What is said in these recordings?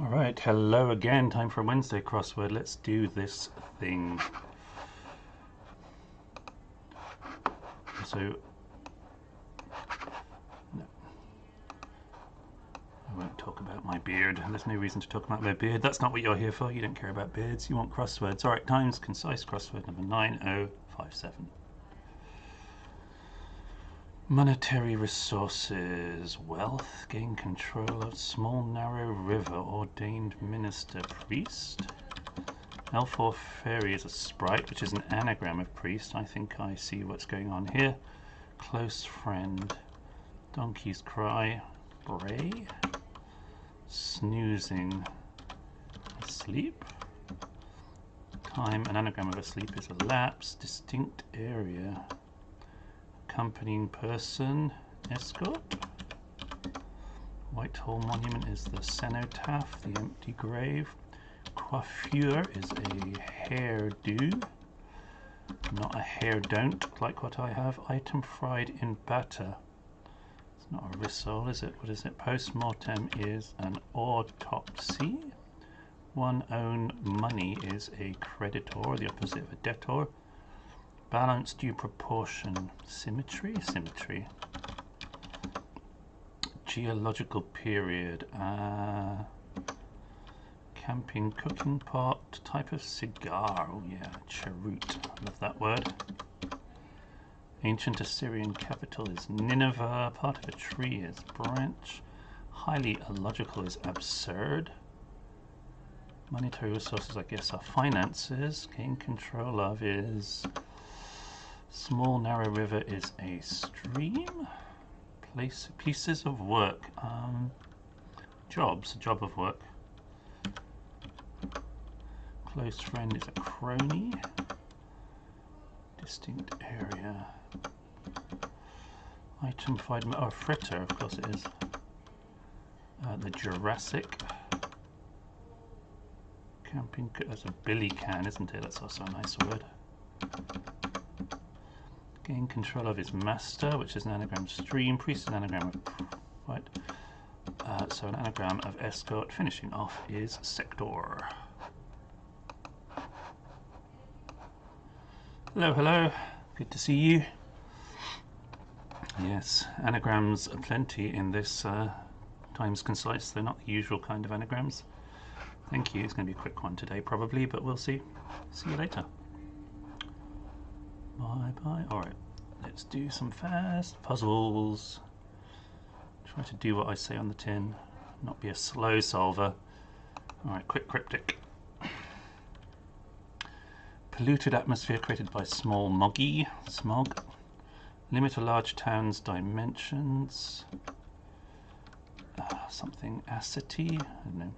Alright, hello again. Time for a Wednesday crossword. Let's do this thing. So, no, I won't talk about my beard. There's no reason to talk about my beard. That's not what you're here for. You don't care about beards. You want crosswords. Alright, times concise crossword number 9057. Monetary resources, wealth, gain control of small narrow river, ordained minister, priest. Elf or fairy is a sprite, which is an anagram of priest. I think I see what's going on here. Close friend, donkey's cry, bray, snoozing, asleep. Time, an anagram of asleep is elapse, distinct area. Accompanying person, escort. Whitehall Monument is the cenotaph, the empty grave. Coiffure is a hairdo, not a hair don't, like what I have. Item fried in batter. It's not a rissole, is it? What is it? Post-mortem is an autopsy. One own money is a creditor, the opposite of a debtor. Balance, due proportion, symmetry, symmetry. Geological period, camping, cooking pot, type of cigar, oh yeah, cheroot, love that word. Ancient Assyrian capital is Nineveh, part of a tree is branch. Highly illogical is absurd. Monetary resources, I guess, are finances. Gain control of is small narrow river is a stream. Pieces of work, jobs, a job of work. Close friend is a crony. Distinct area. Item fried, oh, fritter, of course it is. The Jurassic. Camping, that's a billy can, isn't it? That's also a nice word. Gain control of his master, which is an anagram of stream. Priest is an anagram of right. So an anagram of escort. Finishing off is sector. Hello, hello. Good to see you. Yes, anagrams are plenty in this times concise. They're not the usual kind of anagrams. Thank you. It's going to be a quick one today, probably, but we'll see. See you later. Bye-bye. Alright, let's do some fast puzzles. Try to do what I say on the tin, not be a slow solver. Alright, quick cryptic. Polluted atmosphere created by small smog. Limit a large town's dimensions. Something acety, I don't know.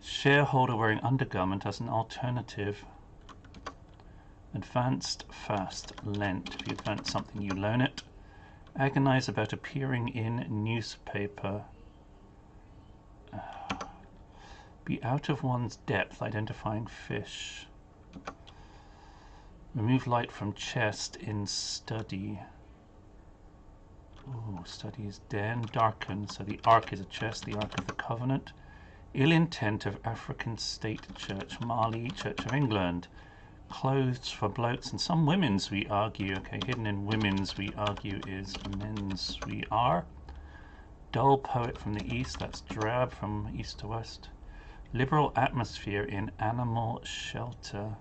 Shareholder wearing undergarment as an alternative. Advanced, fast, lent. If you advance something, you loan it. Agonize about appearing in newspaper. Be out of one's depth, identifying fish. Remove light from chest in study. Oh, study is den. Darken, so the ark is a chest, the Ark of the Covenant. Ill intent of African State Church, Mali, Church of England. Clothes for blokes and some women's, we argue. Okay, hidden in women's, we argue, is men's, we are. Dull poet from the east, that's drab from east to west. Liberal atmosphere in animal shelter.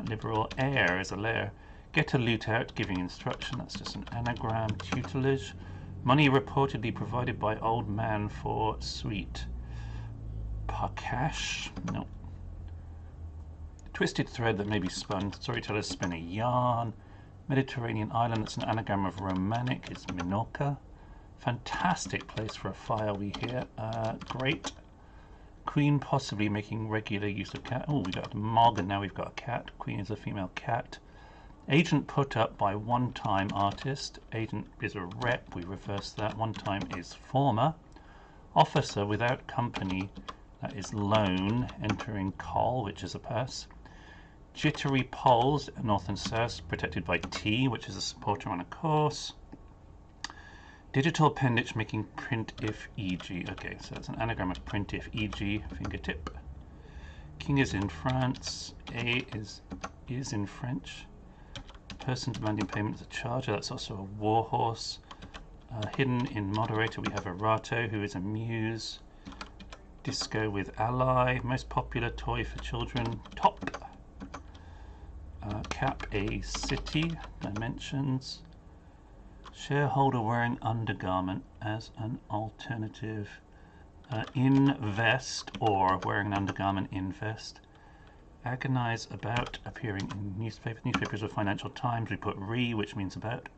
Liberal air is a lair. Get a loot out, giving instruction, that's just an anagram. Tutelage. Money reportedly provided by old man for sweet. Pakash? No. Twisted thread that may be spun. Storytellers spin a yarn. Mediterranean island, that's an anagram of romantic, is Minorca. Fantastic place for a fire, we hear. Great. Queen possibly making regular use of cat. Oh, we got a mog and now we've got a cat. Queen is a female cat. Agent put up by one-time artist. Agent is a rep, we reverse that. One time is former. Officer without company, that is loan. Entering call, which is a pass. Jittery poles, north and south, protected by T, which is a supporter on a course. Digital appendage making print if e.g. Okay, so that's an anagram of print if e.g. fingertip. King is in France. A is in French. Person demanding payment is a charger. That's also a warhorse. Hidden in moderator we have a Rato, who is a muse. Disco with ally. Most popular toy for children. Top. Cap a city. Dimensions. Shareholder wearing undergarment as an alternative. Invest, or wearing an undergarment, invest. Agonize about, appearing in newspapers or Financial Times. We put re, which means about.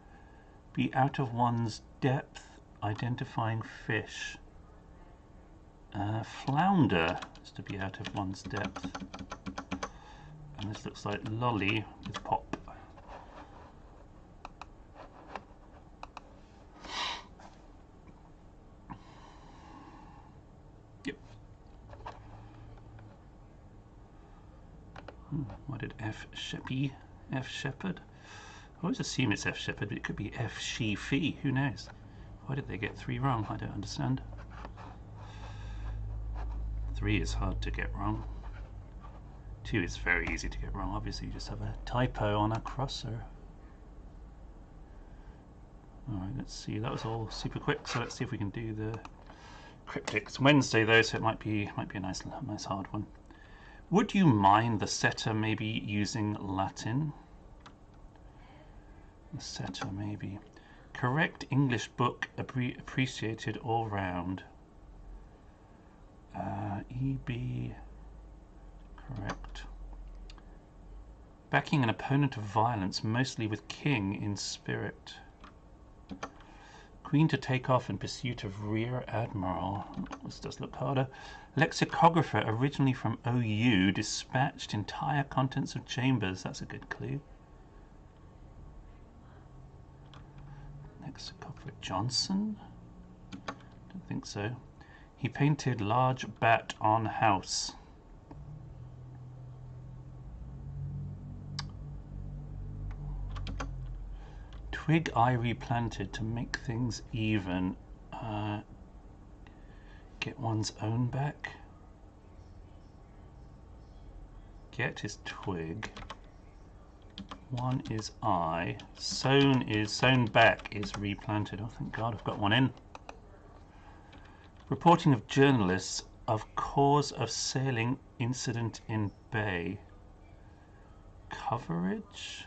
Be out of one's depth, identifying fish. Flounder is to be out of one's depth. And this looks like lolly with pop. Yep. Why did F Shepherd? I always assume it's F Shepherd, but it could be F She Fee. Who knows? Why did they get 3 wrong? I don't understand. 3 is hard to get wrong. 2 is very easy to get wrong. Obviously, you just have a typo on a crosser. Alright, let's see. That was all super quick, so let's see if we can do the cryptic. It's Wednesday though, so it might be a nice hard one. Would you mind the setter maybe using Latin? The setter maybe. Correct English book appreciated all round. EB. Correct. Backing an opponent of violence, mostly with king in spirit. Queen to take off in pursuit of rear admiral. This does look harder. Lexicographer, originally from OU, dispatched entire contents of chambers. That's a good clue. Lexicographer Johnson? Don't think so. He painted large bat on house. Twig I replanted to make things even. Get one's own back. Get is twig. One is I. Sown back is replanted. Oh, thank God, I've got one in. Reporting of journalists of cause of sailing incident in bay. Coverage?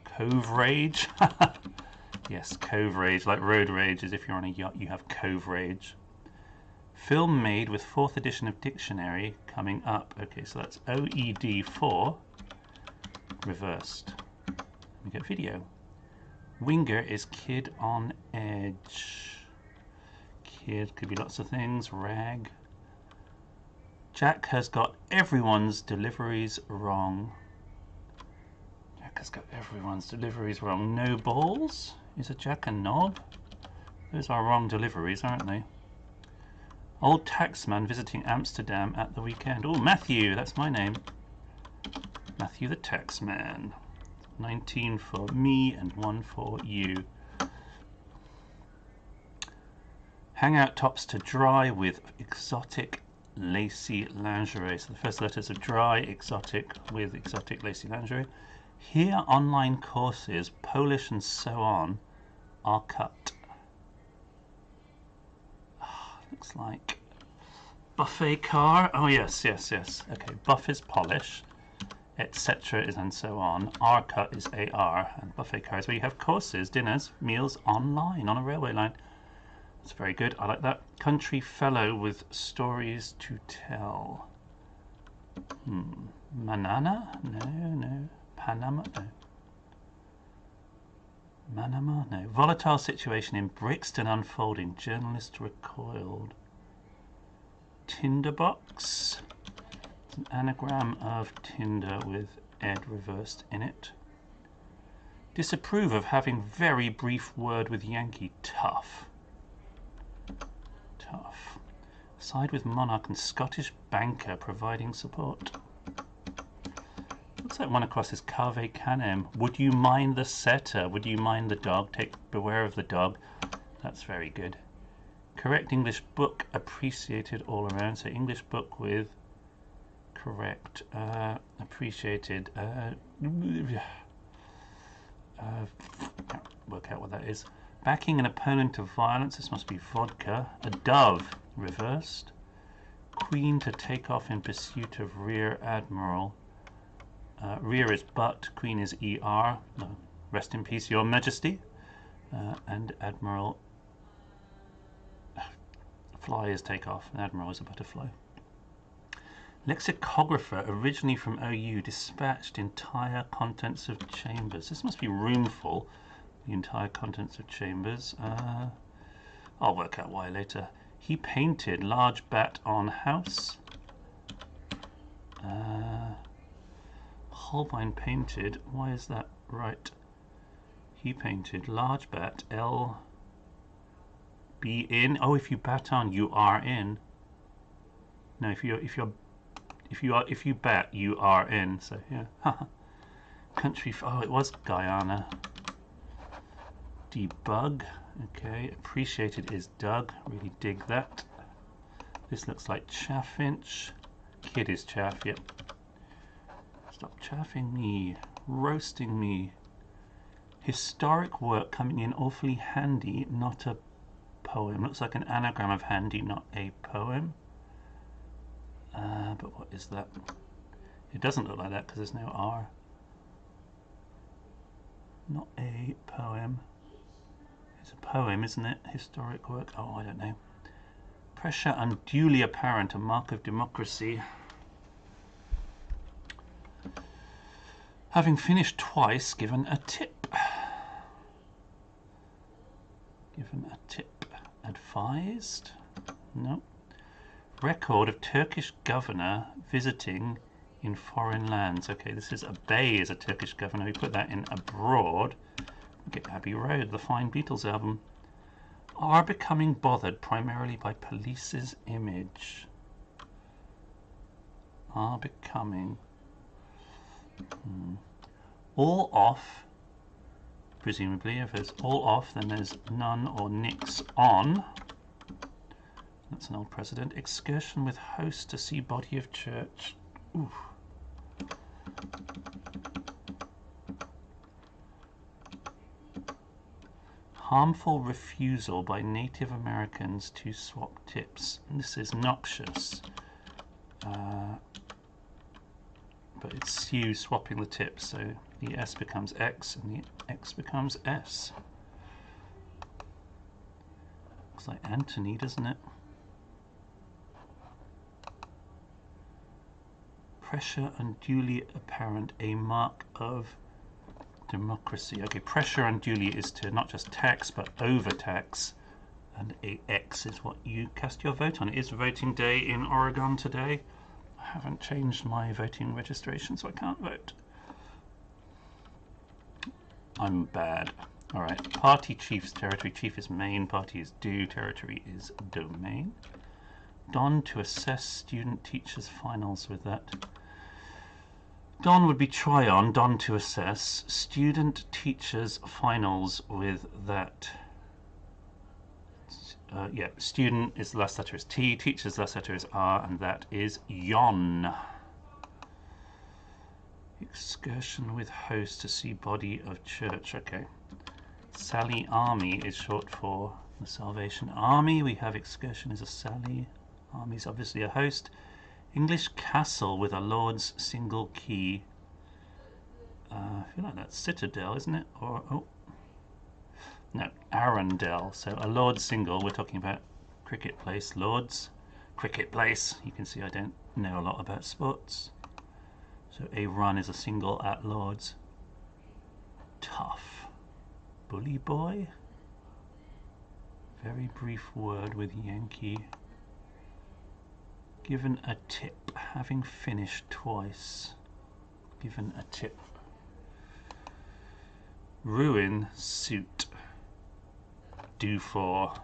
Cove rage? Yes, cove rage, like road rage is if you're on a yacht you have cove rage. Film made with 4th edition of dictionary coming up. Okay, so that's OED4 reversed. We get video. Winger is kid on edge. Kid could be lots of things. Rag. Jack has got everyone's deliveries wrong. Jack has got everyone's deliveries wrong. No balls? Is a Jack a knob? Those are wrong deliveries, aren't they? Old taxman visiting Amsterdam at the weekend. Oh, Matthew, that's my name. Matthew the taxman. 19 for me and 1 for you. Hangout tops to dry with exotic lacy lingerie. So the first letters are dry, exotic with exotic lacy lingerie. Here online courses, Polish and so on, are cut. Looks like buffet car. Oh yes. Okay, buff is Polish, etc. is and so on. R cut is AR, and buffet car is where you have courses, dinners, meals online on a railway line. That's very good. I like that. Country fellow with stories to tell. Manana? No. Panama? No. Manama? No. Volatile situation in Brixton unfolding. Journalist recoiled. Tinderbox. It's an anagram of Tinder with Ed reversed in it. Disapprove of having very brief word with Yankee. Tough. Tough. Side with monarch and Scottish banker providing support. Looks like one across is Cave Canem. Would you mind the setter? Would you mind the dog? Beware of the dog. That's very good. Correct English book appreciated all around. So English book with correct appreciated. Can't work out what that is. Backing an opponent to violence. This must be vodka. A dove reversed. Queen to take off in pursuit of rear admiral. Rear is butt. Queen is ER. No, rest in peace, Your Majesty. And admiral. Fly is take off. Admiral is a butterfly. Lexicographer, originally from OU, dispatched entire contents of chambers. This must be roomful. The entire contents of chambers. I'll work out why later. He painted large bat on house. Holbein painted. Why is that right? He painted large bat. L. B in. Oh, if you bat on, you are in. No, if you bat, you are in. So yeah. Country. Oh, it was Guyana. Debug. Okay. Appreciated is Doug. Really dig that. This looks like Chaffinch. Kid is chaff. Yep. Stop chaffing me. Roasting me. Historic work coming in awfully handy. Not a poem. Looks like an anagram of handy, not a poem. But what is that? It doesn't look like that because there's no R. Not a poem. It's a poem, isn't it? Historic work. Oh, I don't know. Pressure unduly apparent, a mark of democracy. Having finished twice, given a tip. Given a tip. Advised? No. Record of Turkish governor visiting in foreign lands. Okay, this is a Bey is a Turkish governor. We put that in abroad. Get Abbey Road, the Fine Beatles album. Are becoming bothered primarily by police's image. Are becoming. All off. Presumably, if there's all off, then there's none or nix on. That's an old precedent. Excursion with host to see body of church. Ooh. Harmful refusal by Native Americans to swap tips. This is noxious. But it's you swapping the tips, so the S becomes X and the X becomes S. Looks like Anthony, doesn't it? Pressure unduly apparent, a mark of democracy. Okay, pressure unduly is to not just tax but overtax, and a X is what you cast your vote on. It is voting day in Oregon today. I haven't changed my voting registration, so I can't vote. I'm bad. Alright, party chief's territory. Chief is main, party is due, territory is domain. Don to assess student teachers finals with that. Don would be try on, Don to assess. Student teachers finals with that. Yeah, student is the last letter is T, teacher's last letter is R, and that is yon. Excursion with host to see body of church. Okay. Sally Army is short for the Salvation Army. We have excursion is a Sally. Army is obviously a host. English castle with a lord's single key. I feel like that's Citadel, isn't it? Or oh. No, Arundel. So a Lord's single, we're talking about cricket place. Lords, cricket place. You can see I don't know a lot about sports. So a run is a single at Lords. Tough. Bully boy. Very brief word with Yankee. Given a tip. Having finished twice. Given a tip. Ruin suit. Do for.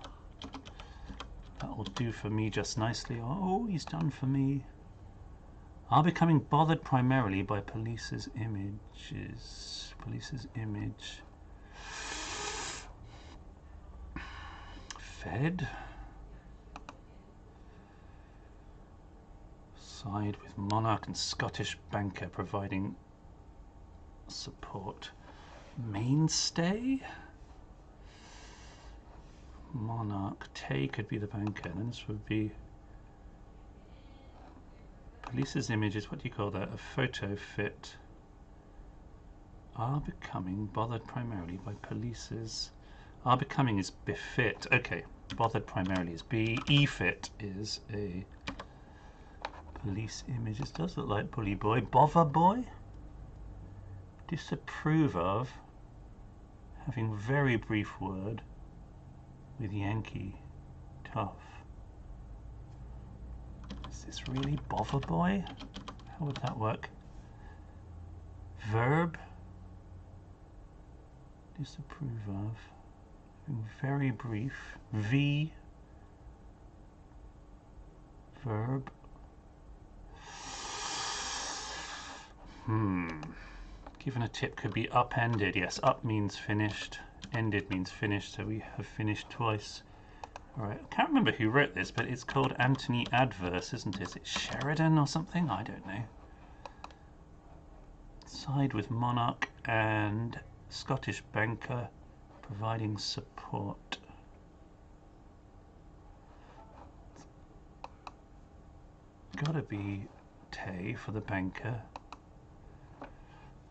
That will do for me just nicely. Oh, he's done for me. Are becoming bothered primarily by police's images. Police's image. Fed. Side with monarch and Scottish banker providing support. Mainstay. Monarch. Tay could be the banker. And this would be police's images. What do you call that? A photo fit. Are becoming bothered primarily by police's. Are becoming is befit. Okay. Bothered primarily is B. E-fit is a police image. It does look like bully boy. Bother boy. Disapprove of. Having very brief word with Yankee. Tough. Is this really bother boy? How would that work? Verb. Disapprove of. Having very brief. V. Verb. Given a tip could be upended. Yes, up means finished. Ended means finished, so we have finished twice. Alright, I can't remember who wrote this, but it's called Antony Adverse, isn't it? Is it Sheridan or something? I don't know. Side with monarch and Scottish banker providing support. Gotta be Tay for the banker.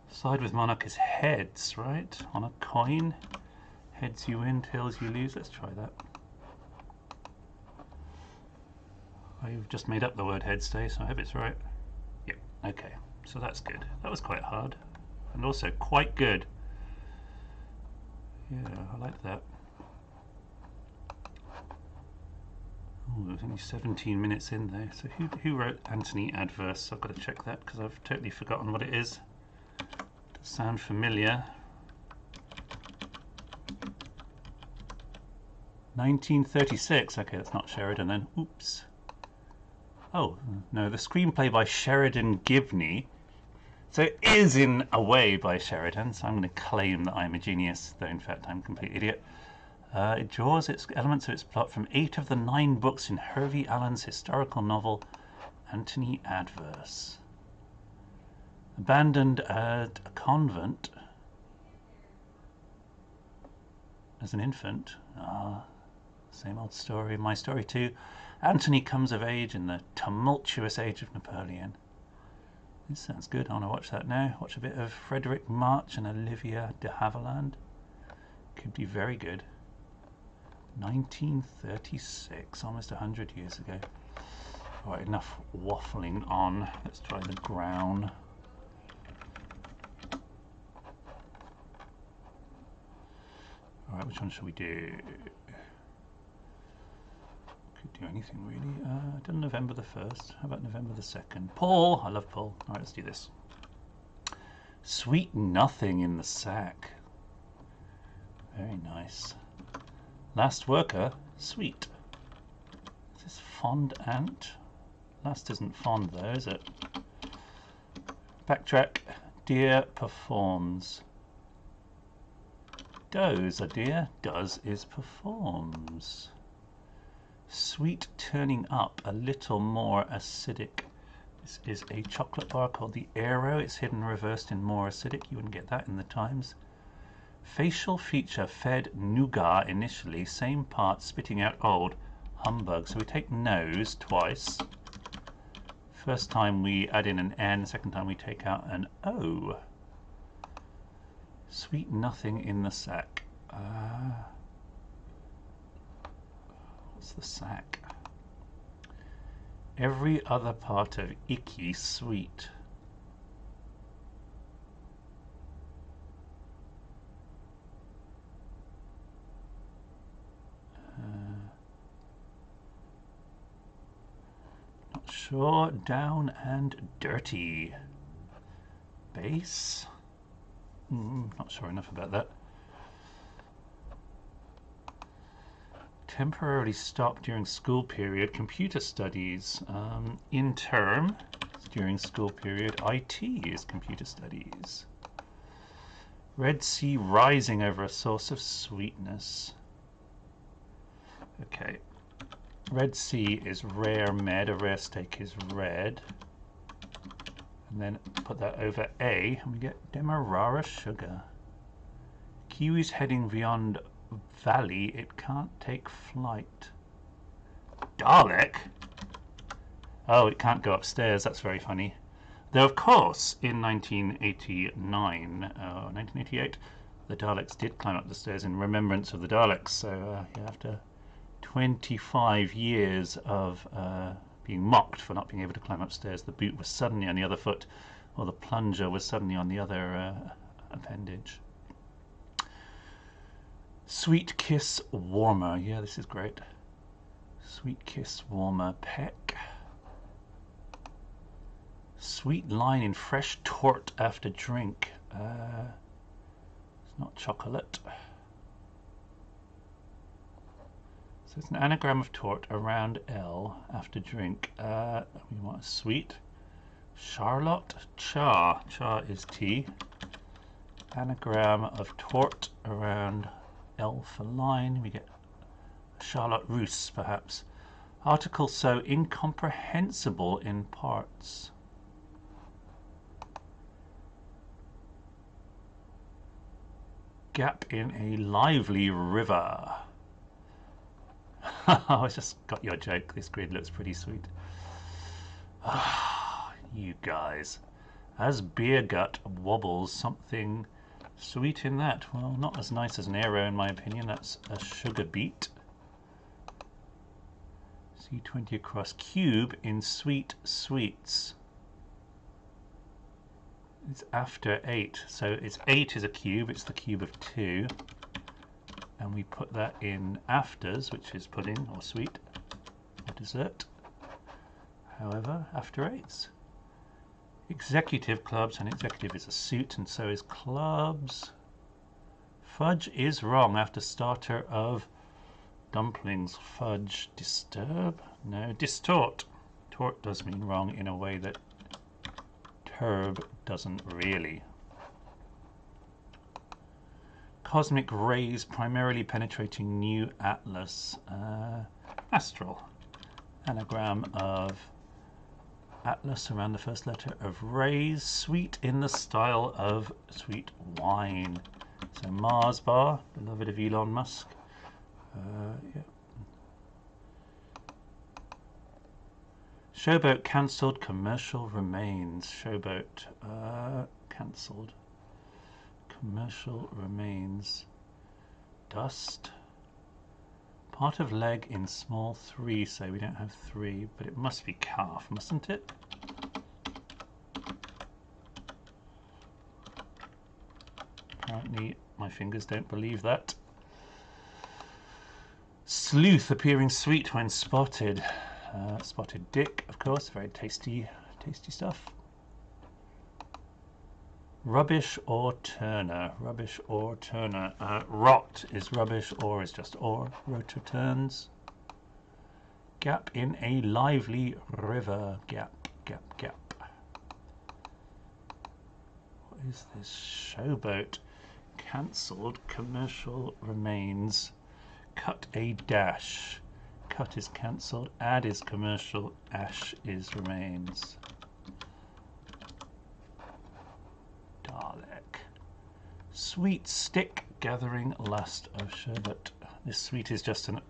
Side with monarch is heads, right? On a coin. Heads you win, tails you lose. Let's try that. I've just made up the word heads today, so I hope it's right. Yep, okay. So that's good. That was quite hard. And also quite good. Yeah, I like that. Oh, there's only 17 minutes in there. So who wrote Antony Adverse? I've got to check that because I've totally forgotten what it is. Does sound familiar. 1936. Okay, that's not Sheridan then. Oops. Oh, no, the screenplay by Sheridan Gibney. So it is in a way by Sheridan, so I'm going to claim that I'm a genius, though in fact I'm a complete idiot. It draws its elements of its plot from 8 of the 9 books in Hervey Allen's historical novel, Antony Adverse. Abandoned at a convent as an infant. Same old story, my story too. Antony comes of age in the tumultuous age of Napoleon. This sounds good. I want to watch that now. Watch a bit of Frederick March and Olivia de Havilland. Could be very good. 1936, almost 100 years ago. Alright, enough waffling on. Let's try the ground. Alright, which one should we do? Could do anything really. Done November the 1st. How about November the 2nd? Paul! I love Paul. Alright, let's do this. Sweet nothing in the sack. Very nice. Last worker, sweet. Is this fond ant? Last isn't fond though, is it? Backtrack. Deer performs. Does a deer? Does is performs. Sweet turning up, a little more acidic. This is a chocolate bar called the Aero. It's hidden reversed in more acidic. You wouldn't get that in the Times. Facial feature fed nougat initially, same part spitting out old. Humbug. So we take nose twice. First time we add in an N, second time we take out an O. Sweet nothing in the sack. What's the sack? Every other part of icky sweet. Not sure. Down and dirty. Base? Not sure enough about that. Temporarily stopped during school period. Computer studies. In term. It's during school period. IT is computer studies. Red Sea rising over a source of sweetness. Okay. Red Sea is rare med. A rare steak is red. And then put that over A, and we get Demerara sugar. Kiwi's heading beyond valley. It can't take flight. Dalek? Oh, it can't go upstairs. That's very funny. Though, of course, in 1988, the Daleks did climb up the stairs in remembrance of the Daleks. So after 25 years of being mocked for not being able to climb upstairs, the boot was suddenly on the other foot, or the plunger was suddenly on the other appendage. Sweet Kiss Warmer. Yeah, this is great. Sweet Kiss Warmer. Peck. Sweet line in fresh tort after drink. It's not chocolate. So it's an anagram of tort around L after drink. We want a sweet. Charlotte Cha. Cha is tea. Anagram of tort around L for line. We get Charlotte Russe, perhaps. Article so incomprehensible in parts. Gap in a lively river. I just got your joke. This grid looks pretty sweet. You guys. As beer gut wobbles, something sweet in that. Well, not as nice as an arrow in my opinion. That's a sugar beet. C20 across. Cube in sweet sweets. It's after 8. So it's 8 is a cube. It's the cube of 2. And we put that in afters, which is pudding or sweet or dessert. However, after 8s. Executive clubs, and executive is a suit, and so is clubs. Fudge is wrong after starter of dumplings. Fudge. Disturb? No, distort. Tort does mean wrong in a way that turb doesn't really. Cosmic rays primarily penetrating new atlas. Astral. Anagram of atlas around the first letter of rays. Sweet in the style of sweet wine. So Mars bar, beloved of Elon Musk. Yeah. Showboat cancelled. Commercial remains. Showboat cancelled. Commercial remains. Dust. Part of leg in small 3, so we don't have 3, but it must be calf, mustn't it? Apparently my fingers don't believe that. Sleuth appearing sweet when spotted. Spotted dick, of course, very tasty stuff. Rubbish or Turner. Rubbish or Turner. Rot is rubbish, or is just or. Rotor turns. Gap in a lively river. Gap, gap, gap. What is this? Showboat. Cancelled. Commercial remains. Cut a dash. Cut is cancelled. Add is commercial. Ash is remains. Dalek. Sweet stick gathering lust of sherbet. This sweet is just an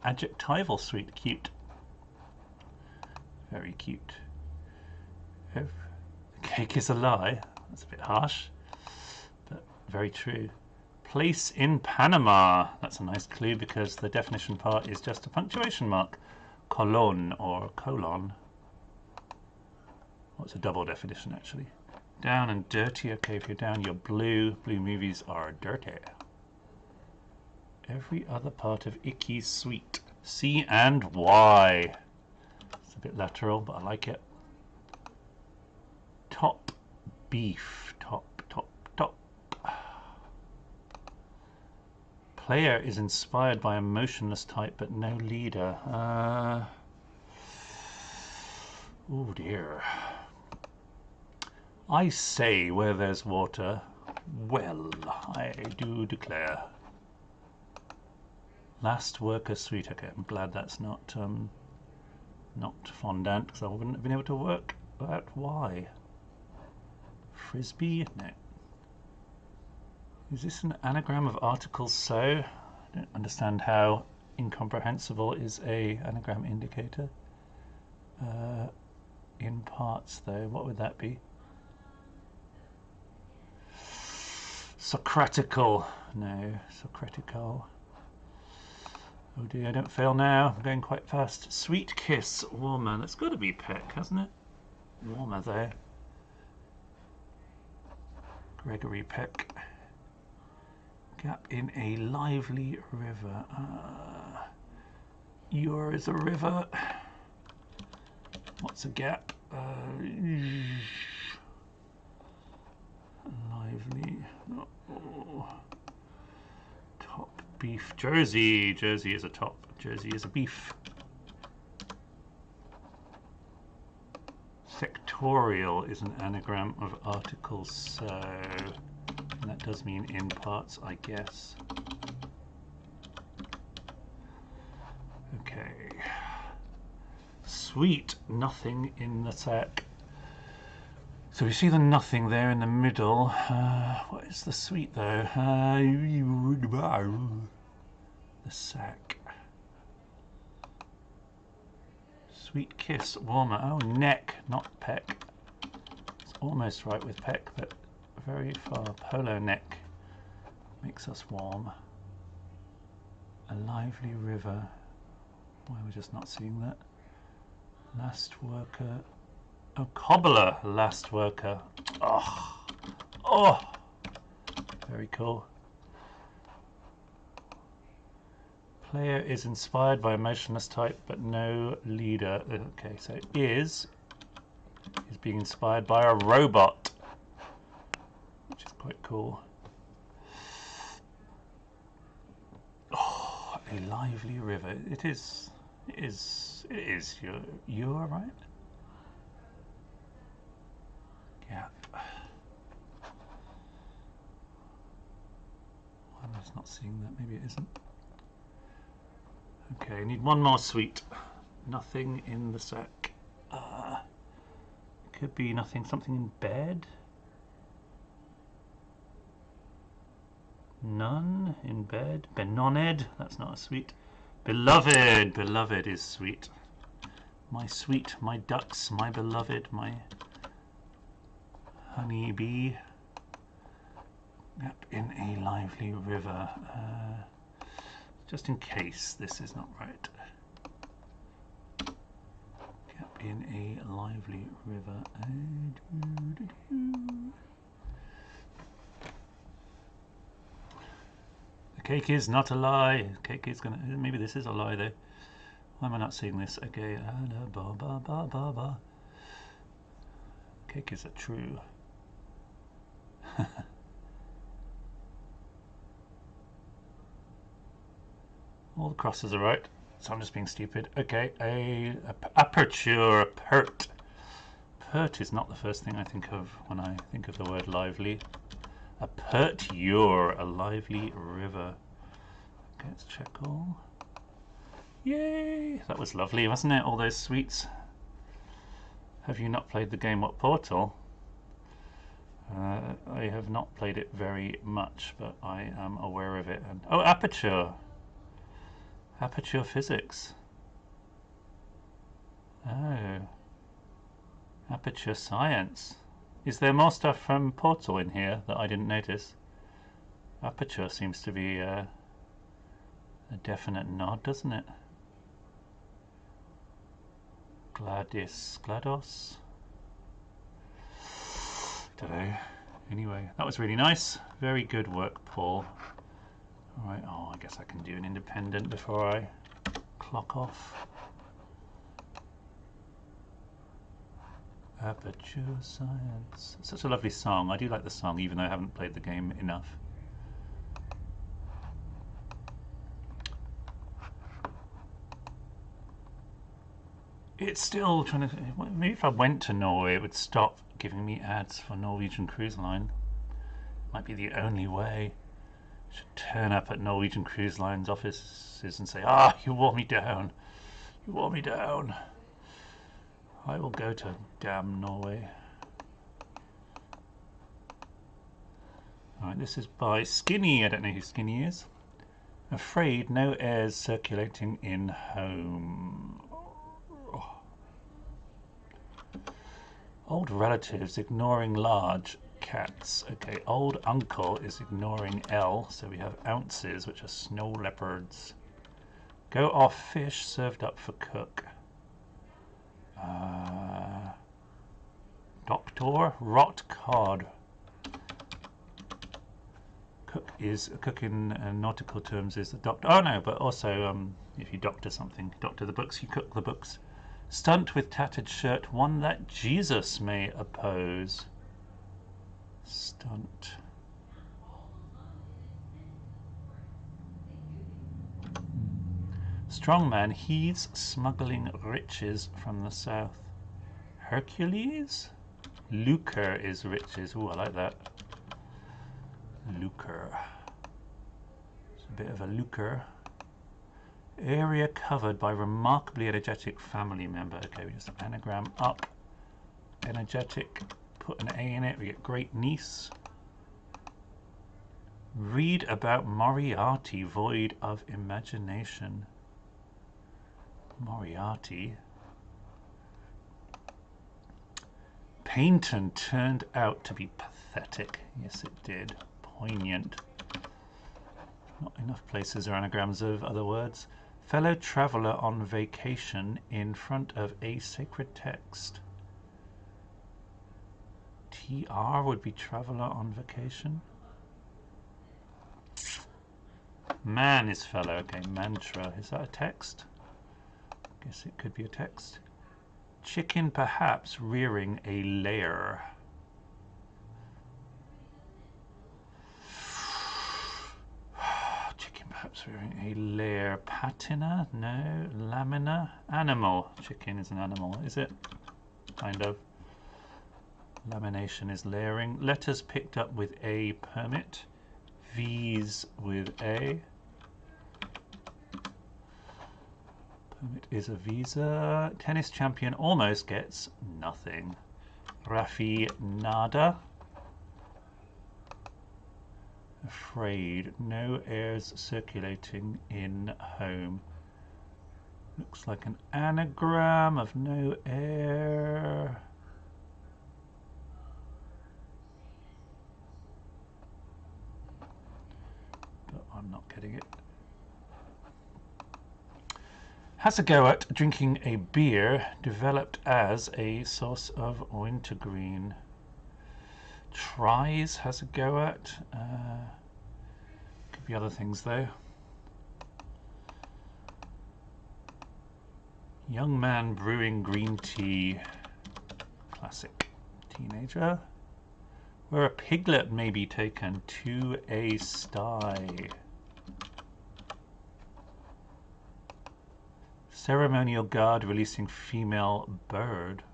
adjectival sweet. Cute. Very cute. The cake is a lie. That's a bit harsh, but very true. Place in Panama. That's a nice clue because the definition part is just a punctuation mark. Colon or colon. What's a double definition actually? Down and dirty. Okay, if you're down, you're blue. Blue movies are dirty. Every other part of Icky's sweet. C and Y. It's a bit lateral, but I like it. Top beef. Top. Player is inspired by a motionless type, but no leader. Oh dear. I say where there's water, well, I do declare. Last worker suite. Okay, I'm glad that's not fondant, because I wouldn't have been able to work out why. Frisbee? No. Is this an anagram of article so? I don't understand how incomprehensible is a anagram indicator. In parts though, what would that be? Socratical. No, Socratical. Oh dear, I don't fail now. I'm going quite fast. Sweet kiss, warmer. That's got to be Peck, hasn't it? Warmer though. Gregory Peck. Gap in a lively river. Ure is a river. What's a gap? Lively. Oh. Top beef. Jersey. Jersey is a top. Jersey is a beef. Sectorial is an anagram of articles so. And that does mean in parts, I guess. Okay. Sweet. Nothing in the sack. So we see the nothing there in the middle. What is the sweet though? The sack. Sweet kiss, warmer. Oh, neck, not peck. It's almost right with peck, but very far. Polo neck makes us warm. A lively river. Why are we just not seeing that? Last worker. Oh, cobbler, last worker. Oh, oh, very cool. Player is inspired by a motionless type, but no leader. Okay, so is being inspired by a robot, which is quite cool. Oh, a lively river. It is. You're right. Yeah. I'm just not seeing that. Maybe it isn't. Okay, I need one more sweet. Nothing in the sack. Could be nothing. Something in bed. None in bed. Benoned. That's not a sweet. Beloved. Beloved is sweet. My sweet, my ducks, my beloved, my honey bee. Yep, in a lively river. Just in case this is not right. Gap in a lively river. The cake is not a lie. Cake is gonna. Maybe this is a lie though. Why am I not seeing this? Okay. Cake is a true. All the crosses are right, so I'm just being stupid. Okay, aperture, pert. Pert is not the first thing I think of when I think of the word lively. A perture, a lively river. Okay, let's check all. Yay! That was lovely, wasn't it? All those sweets. Have you not played the game What Portal? I have not played it very much, but I am aware of it. And, oh, aperture! Aperture physics. Oh. Aperture science. Is there more stuff from Portal in here that I didn't notice? Aperture seems to be a definite nod, doesn't it? GLaDOS? Don't know. Anyway, that was really nice. Very good work, Paul. Alright, oh, I guess I can do an independent before I clock off. Aperture Science. Such a lovely song. I do like the song, even though I haven't played the game enough. It's still trying to. Maybe if I went to Norway, it would stop giving me ads for Norwegian Cruise Line. Might be the only way. Should turn up at Norwegian Cruise Line's offices and say, "Ah, you wore me down. You wore me down." I will go to damn Norway. Alright, this is by Skinny. I don't know who Skinny is. Afraid no air's circulating in home. Oh. Old relatives ignoring large cats. Okay, old uncle is ignoring L, so we have ounces, which are snow leopards. Go off fish served up for cook. Doctor, rot cod. Cook in nautical terms is the doctor. Oh no, but also if you doctor something, doctor the books, you cook the books. Stunt with tattered shirt, one that Jesus may oppose. Stunt. Strong man he's smuggling riches from the south. Hercules? Lucre is riches. Ooh, I like that. Lucre. It's a bit of a lucre. Area covered by remarkably energetic family member. Okay, we just anagram up. Energetic. Put an A in it. We get great niece. Read about Moriarty, void of imagination. Moriarty. Paynton turned out to be pathetic. Yes, it did. Poignant. Not enough places or anagrams of other words. Fellow traveller on vacation in front of a sacred text. TR would be traveller on vacation. Man is fellow. Okay, mantra. Is that a text? Guess it could be a text. Chicken perhaps rearing a lair. Chicken perhaps rearing a lair. Patina? No. Lamina? Animal. Chicken is an animal, is it? Kind of. Lamination is layering. Letters picked up with a permit. V's with a. Permit is a visa. Tennis champion almost gets nothing. Rafi nada. Afraid. No airs circulating in home. Looks like an anagram of no air. But I'm not getting it. Has a go at drinking a beer developed as a source of wintergreen. Tries has a go at. Could be other things though. Young man brewing green tea. Classic. Teenager. Where a piglet may be taken to a sty. Ceremonial guard releasing female bird.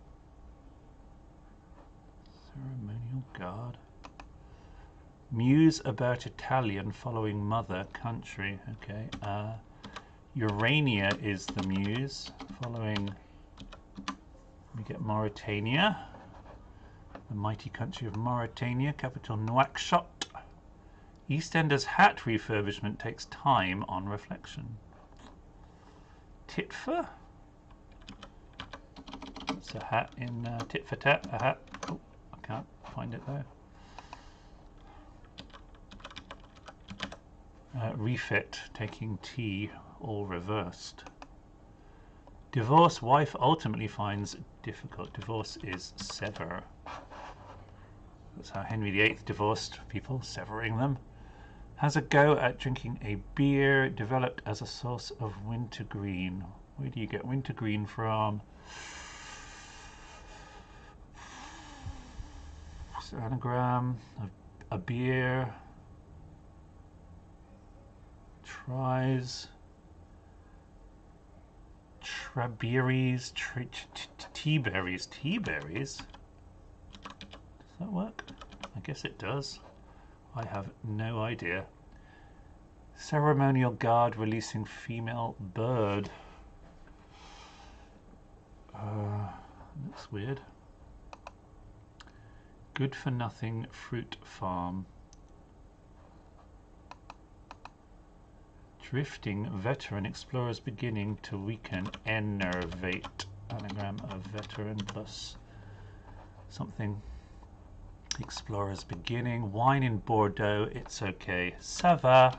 Ceremonial guard. Muse about Italian following mother country. Okay. Urania is the muse. Following, we get Mauritania. The mighty country of Mauritania. Capital Nouakchott. EastEnders hat refurbishment takes time on reflection. Tit for? It's a hat in tit for tat. A hat. Oh, I can't find it though. Refit, taking tea, all reversed. Divorce, wife ultimately finds difficult. Divorce is sever. That's how Henry VIII divorced people, severing them. Has a go at drinking a beer developed as a source of wintergreen. Where do you get wintergreen from? It's an anagram of a beer. Traberries, tea berries. Tea berries? Does that work? I guess it does. I have no idea. Ceremonial guard releasing female bird. Looks weird. Good for nothing fruit farm. Drifting veteran explorers beginning to weaken. Enervate. Anagram of veteran plus something. Explorers beginning. Wine in Bordeaux. It's okay. Ça va.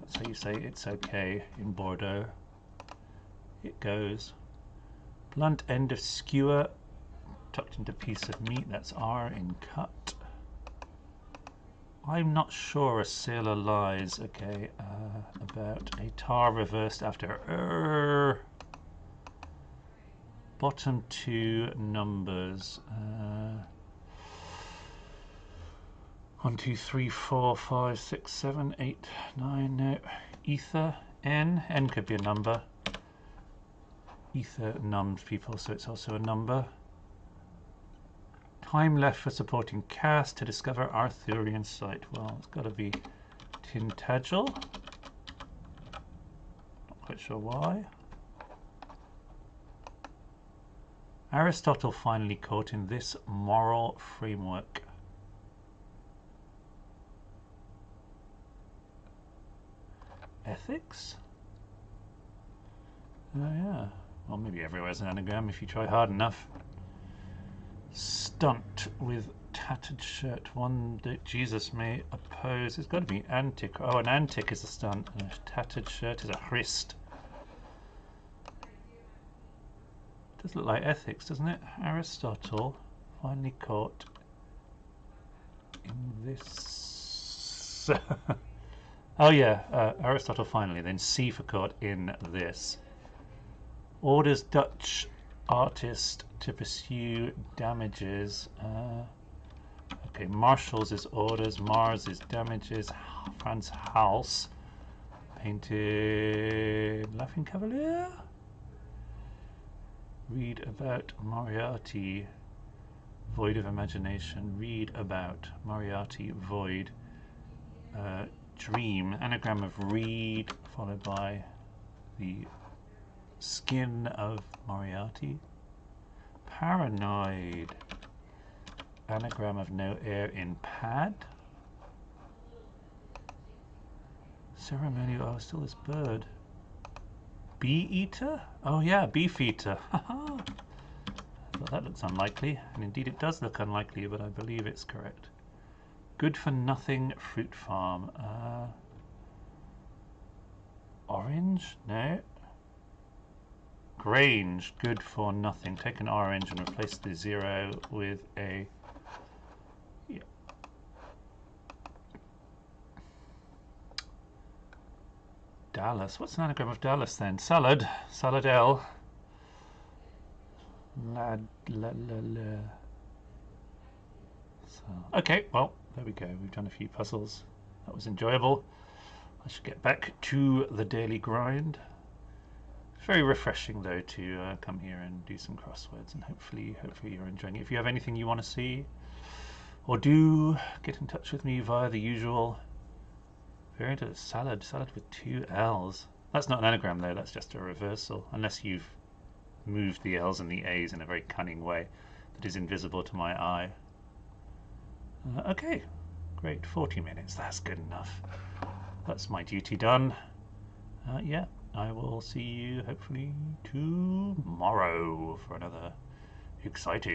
That's how you say it's okay in Bordeaux. It goes. Blunt end of skewer. Tucked into piece of meat. That's R in cut. I'm not sure a sailor lies. Okay, about a tar reversed after bottom two numbers. 1, 2, 3, 4, 5, 6, 7, 8, 9. No, ether. N could be a number. Ether numbs people, so it's also a number. Time left for supporting cast to discover Arthurian site. Well, it's got to be Tintagel. Not quite sure why. Aristotle finally caught in this moral framework. Ethics? Oh yeah. Well, maybe everywhere's an anagram if you try hard enough. Stunt with tattered shirt. One that Jesus may oppose. It's got to be antic. Oh, an antic is a stunt. And a tattered shirt is a Christ. Does look like ethics, doesn't it? Aristotle finally caught in this. Oh yeah, Aristotle finally. Then C for caught in this. Orders Dutch artist to pursue damages. Okay, Marshall's is orders, Mars is damages, Franz Hals painted Laughing Cavalier. Read about Moriarty, void of imagination. Read about Moriarty, void. Dream, anagram of read, followed by the skin of Moriarty. Paranoid, anagram of no air in pad. Ceremonial, oh, still this bird. Bee eater? Oh yeah, beef eater. Well, that looks unlikely, and indeed it does look unlikely, but I believe it's correct. Good for nothing fruit farm. Orange? No. Grange, good for nothing. Take an orange and replace the 0 with a. Yeah. Dallas. What's an anagram of Dallas then? Salad. Salad L. So, okay, well, there we go. We've done a few puzzles. That was enjoyable. I should get back to the daily grind. It's very refreshing though to come here and do some crosswords, and hopefully you're enjoying it. If you have anything you want to see or do, get in touch with me via the usual variant of salad with 2 L's. That's not an anagram though, that's just a reversal, unless you've moved the L's and the A's in a very cunning way that is invisible to my eye. Okay, great, 40 minutes, that's good enough. That's my duty done. Yeah, I will see you hopefully tomorrow for another exciting